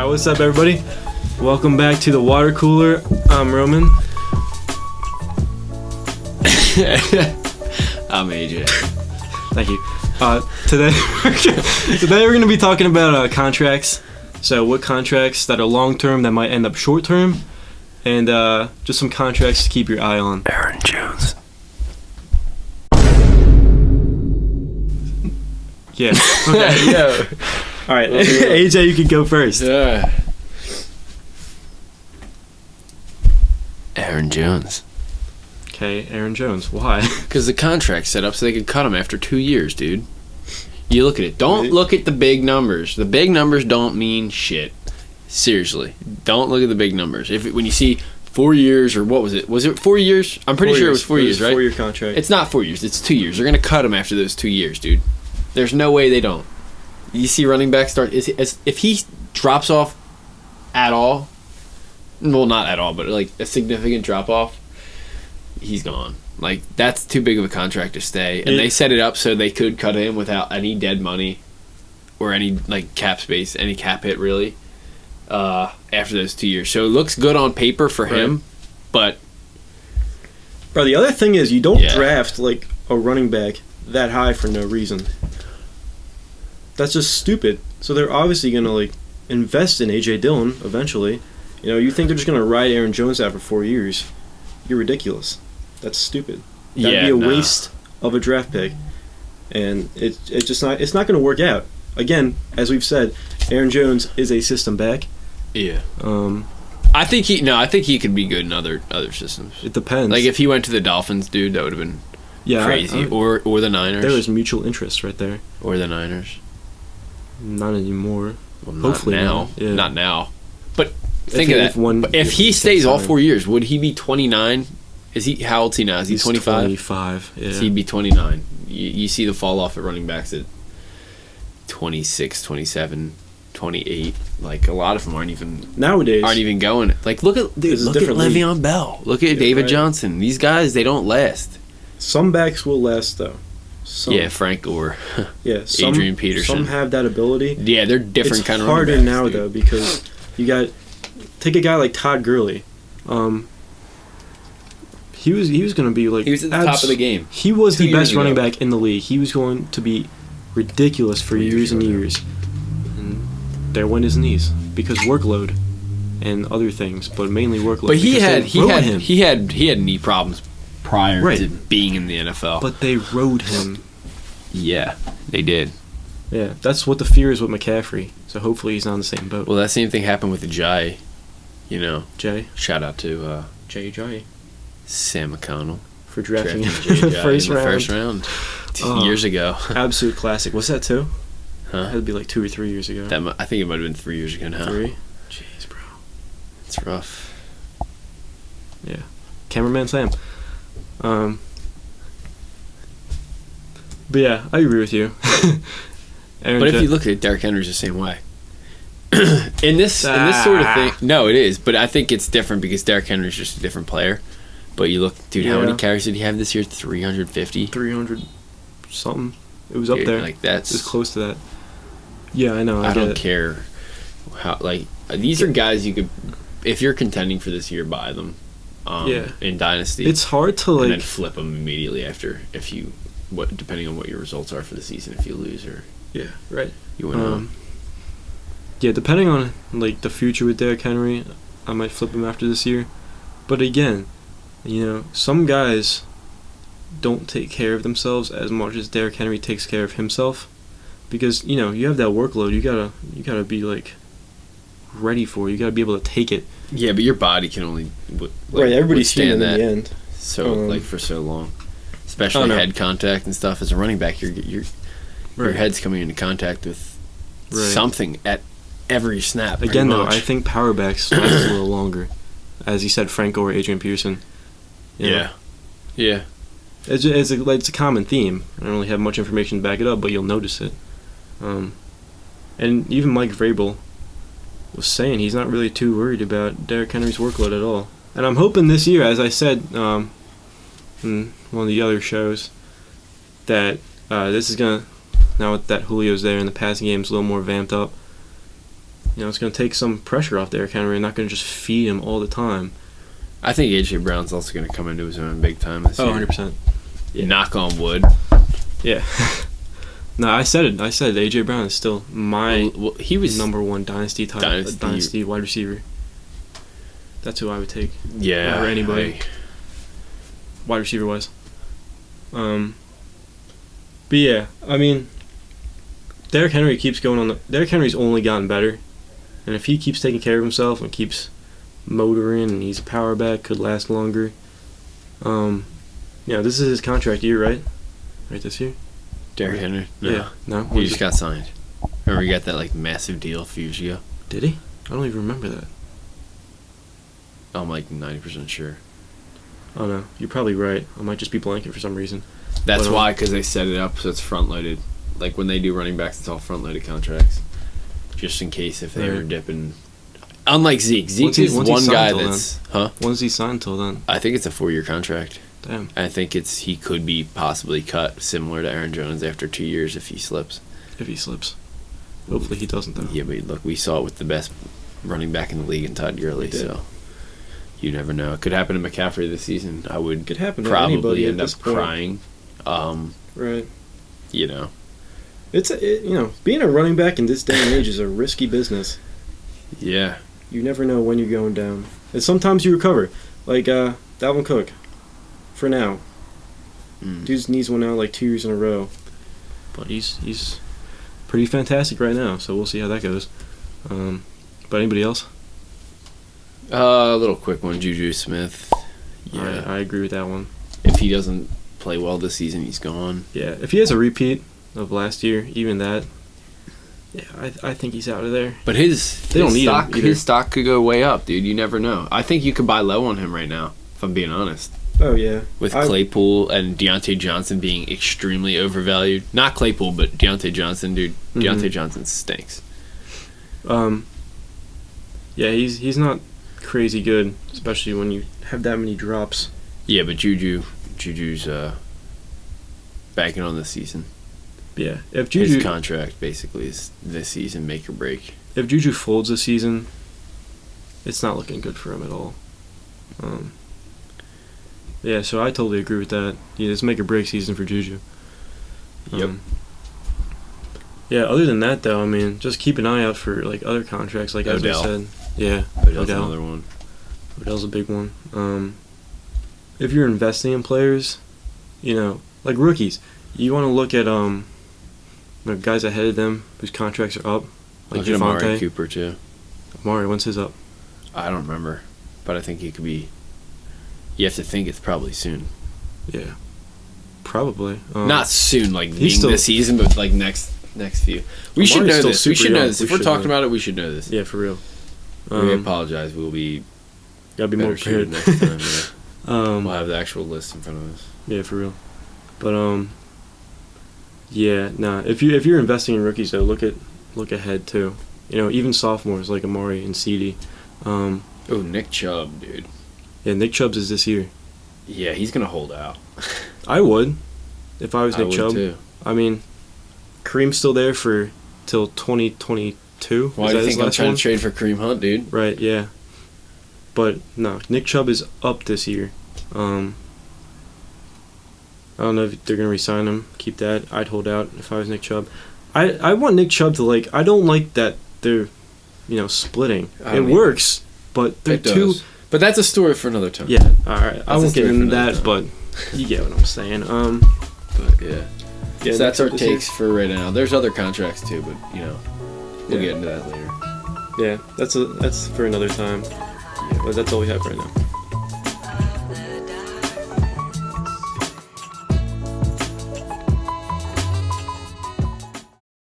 Alright, what's up, everybody? Welcome back to the Water Cooler. I'm Roman. I'm AJ. Thank you. Today we're going to be talking about contracts. So what contracts that are long-term that might end up short-term, and just some contracts to keep your eye on. Aaron Jones. Yeah. Okay. Yeah. Alright, AJ, you can go first. Yeah. Aaron Jones. Okay, Aaron Jones. Why? Because the contract's set up so they could cut him after 2 years, dude. You look at it. Don't look at the big numbers. The big numbers don't mean shit. Seriously. Don't look at the big numbers. When you see 4 years, or what was it? Was it 4 years? I'm pretty sure it was 4 years, right? 4-year contract. It's not 4 years. It's 2 years. They're going to cut him after those 2 years, dude. There's no way they don't. You see running back start... If he drops off at all... Well, not at all, but like a significant drop-off, he's gone. Like, that's too big of a contract to stay. And they set it up so they could cut him without any dead money or any, like, cap space, any cap hit, really, after those 2 years. So it looks good on paper for him, but... Bro, the other thing is you don't draft, like, a running back that high for no reason. That's just stupid. So they're obviously going to, like, invest in A.J. Dillon eventually. You know, you think they're just going to ride Aaron Jones out for 4 years. You're ridiculous. That's stupid. That'd be a waste of a draft pick. And it's not going to work out. Again, as we've said, Aaron Jones is a system back. Yeah. I think he could be good in other systems. It depends. Like, if he went to the Dolphins, dude, that would have been crazy. Or the Niners. There was mutual interest right there. Or the Niners. Not anymore. Well, hopefully now. not. Yeah. Not now. But think of that. If he stays all 4 years, would he be 29? How old is he now? Is he 25? 25, yeah. So he'd be 29. You see the fall off at running backs at 26, 27, 28. Like, a lot of them aren't even going. Like, look at Le'Veon Bell. Look at David Johnson. These guys, they don't last. Some backs will last, though. Yeah, Frank Gore. Yeah, Adrian Peterson. Some have that ability. Yeah, they're different kind of running backs. It's harder now, though, because you got... Take a guy like Todd Gurley. He was going to be like... He was at the top of the game. He was the best running back in the league. He was going to be ridiculous for years and years. And there went his knees because workload and other things, but mainly workload. But he had knee problems prior to being in the NFL. But they rode him. Yeah, they did. Yeah, that's what the fear is with McCaffrey. So hopefully he's not on the same boat. Well, that same thing happened with the Jay. You know, Jay. Shout out to Jay. Sam McConnell for drafting Jay in the first round 2 years ago. Absolute classic. Was that 2? Huh? That'd be like 2 or 3 years ago. I think it might have been 3 years ago now. 3? Jeez, bro. It's rough. Yeah. Cameraman Sam. But yeah, I agree with you. But if you look at it, Derrick Henry's the same way. in this sort of thing, no, it is. But I think it's different because Derrick Henry's just a different player. But you look, dude, how many carries did he have this year? 350? 300 something. It was up there. Like, that's... It was close to that. Yeah, I know. I don't care how, like, these are guys you could, if you're contending for this year, buy them. In Dynasty. It's hard to, like... And then flip them immediately after, depending on what your results are for the season, if you lose or... Yeah, right. You win on. Yeah, depending on, like, the future with Derrick Henry, I might flip him after this year. But again, you know, some guys don't take care of themselves as much as Derrick Henry takes care of himself. Because, you know, you have that workload. You gotta be, like, ready for it. You gotta be able to take it. Yeah, but your body can only everybody's human that in the end. So for so long, especially head contact and stuff. As a running back, your head's coming into contact with something at every snap. Again, though, I think power backs last a little longer. As you said, Frank Gore, Adrian Peterson. Yeah. It's a common theme. I don't really have much information to back it up, but you'll notice it. And even Mike Vrabel was saying he's not really too worried about Derrick Henry's workload at all. And I'm hoping this year, as I said in one of the other shows, that this is going to, now that Julio's there and the passing game's a little more vamped up, it's going to take some pressure off Derrick Henry. Not going to just feed him all the time. I think A.J. Brown's also going to come into his own big time this year. 100%. Yeah. Knock on wood. Yeah. No, I said it. I said A.J. Brown is still my he was number one dynasty wide receiver. That's who I would take. Yeah. Over anybody. Wide receiver wise. But yeah, I mean, Derrick Henry keeps going on. Derrick Henry's only gotten better, and if he keeps taking care of himself and keeps motoring, and he's a power back, could last longer. This is his contract year, right? Right this year. Derrick Henry. No. Yeah. No. He just got signed. Remember, he got that massive deal a few years ago. Did he? I don't even remember that. I'm 90% sure. Oh no, you're probably right. I might just be blanking for some reason. That's why, because they set it up so it's front loaded. Like when they do running backs, it's all front loaded contracts, just in case if they were dipping. Unlike Zeke, is one guy that's When's he signed till then? I think it's a 4-year contract. Damn. I think he could be possibly cut similar to Aaron Jones after 2 years if he slips. Hopefully he doesn't though. Yeah, but look, we saw it with the best running back in the league in Todd Gurley, so you never know. It could happen to McCaffrey this season. I would probably end up crying. Right. It's being a running back in this day and age is a risky business. Yeah. You never know when you're going down. And sometimes you recover. Like Dalvin Cook. For now. Dude's knees went out 2 years in a row. But he's pretty fantastic right now, so we'll see how that goes. But anybody else? A little quick one, Juju Smith. Yeah, I agree with that one. If he doesn't play well this season, he's gone. Yeah, if he has a repeat of last year, even that, yeah, I think he's out of there. But his stock could go way up, dude. You never know. I think you could buy low on him right now, if I'm being honest. Oh, yeah. With Claypool and Deontay Johnson being extremely overvalued. Not Claypool, but Deontay Johnson, dude. Mm-hmm. Deontay Johnson stinks. Yeah, he's not crazy good, especially when you have that many drops. Yeah, but Juju's banking on this season. Yeah, if Juju, his contract basically is this season make or break. If Juju folds this season, it's not looking good for him at all. Yeah, so I totally agree with that. Yeah, it's make or break season for Juju. Yep. Yeah, other than that, though, I mean, just keep an eye out for other contracts, like as I said. Yeah, Odell's another one. Odell's a big one. If you're investing in players, like rookies, you want to look at guys ahead of them whose contracts are up, like Javonte. Amari Cooper too. Amari, when's his up? I don't remember, but I think he could be. You have to think it's probably soon. Yeah, probably. Not soon, being this season, but next few. We should know this. We should know this. If we're talking about it, we should know this. Yeah, for real. We apologize. We'll be gotta be more prepared next time. Yeah. We'll have the actual list in front of us. Yeah, for real. But yeah, nah. If you're investing in rookies though, look ahead too. Even sophomores like Amari and CeeDee. Nick Chubb, dude. Yeah, Nick Chubb's is this year. Yeah, he's gonna hold out. I would, if I was Nick Chubb. Too. I mean, Kareem's still there till 2022. Why do you think I'm trying to trade for Kareem Hunt, dude? Right, yeah. But no, Nick Chubb is up this year. I don't know if they're gonna re-sign him. Keep that. I'd hold out if I was Nick Chubb. I want Nick Chubb to I don't like that they're, splitting. It works, but they're too. But that's a story for another time. Yeah. All right. I won't get into that, but you get what I'm saying. But yeah. So that's our takes for right now. There's other contracts too, but we'll get into that later. Yeah, that's for another time. Yeah. But that's all we have right now.